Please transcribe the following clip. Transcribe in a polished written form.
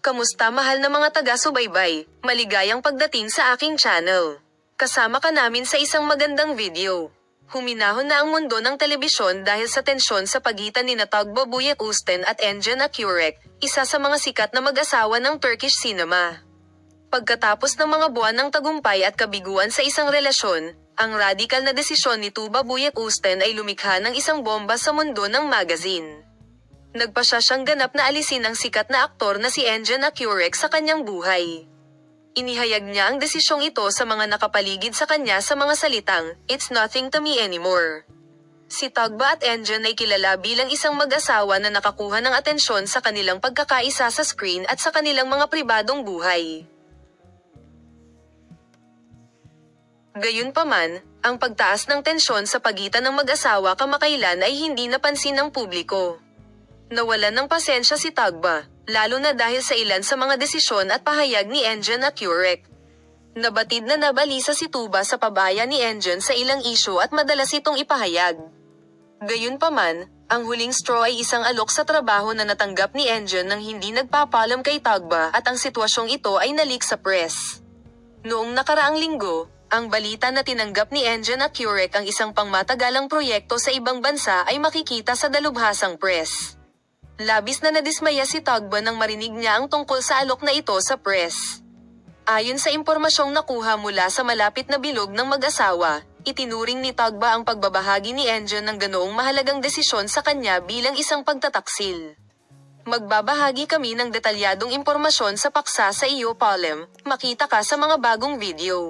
Kamusta mahal na mga taga-subaybay? Maligayang pagdating sa aking channel. Kasama ka namin sa isang magandang video. Huminahon na ang mundo ng telebisyon dahil sa tensyon sa pagitan ni Tugba Büyüküstün at Engin Akyürek, isa sa mga sikat na mag-asawa ng Turkish cinema. Pagkatapos ng mga buwan ng tagumpay at kabiguan sa isang relasyon, ang radikal na desisyon ni Tuğba Büyüküstün ay lumikha ng isang bomba sa mundo ng magazine. Nagpasya siyang ganap na alisin ang sikat na aktor na si Engin Akyürek sa kanyang buhay. Inihayag niya ang desisyong ito sa mga nakapaligid sa kanya sa mga salitang, "It's nothing to me anymore." Si Tugba at Engin ay kilala bilang isang mag-asawa na nakakuha ng atensyon sa kanilang pagkakaisa sa screen at sa kanilang mga pribadong buhay. Gayunpaman, ang pagtaas ng tensyon sa pagitan ng mag-asawa kamakailan ay hindi napansin ng publiko. Nawalan ng pasensya si Tugba, lalo na dahil sa ilan sa mga desisyon at pahayag ni Engin Akyürek. Nabatid na nabalisa si Tuğba sa pabaya ni Engin sa ilang isyu at madalas itong ipahayag. Gayunpaman, ang huling straw ay isang alok sa trabaho na natanggap ni Engin nang hindi nagpapaalam kay Tugba at ang sitwasyong ito ay nalik sa press. Noong nakaraang linggo, ang balita na tinanggap ni Engin Akyürek ang isang pangmatagalang proyekto sa ibang bansa ay makikita sa dalubhasang press. Labis na nadismaya si Tugba nang marinig niya ang tungkol sa alok na ito sa press. Ayon sa impormasyong nakuha mula sa malapit na bilog ng mag-asawa, itinuring ni Tugba ang pagbabahagi ni Engin ng ganoong mahalagang desisyon sa kanya bilang isang pagtataksil. Magbabahagi kami ng detalyadong impormasyon sa paksa sa iyo, Palem. Makita ka sa mga bagong video.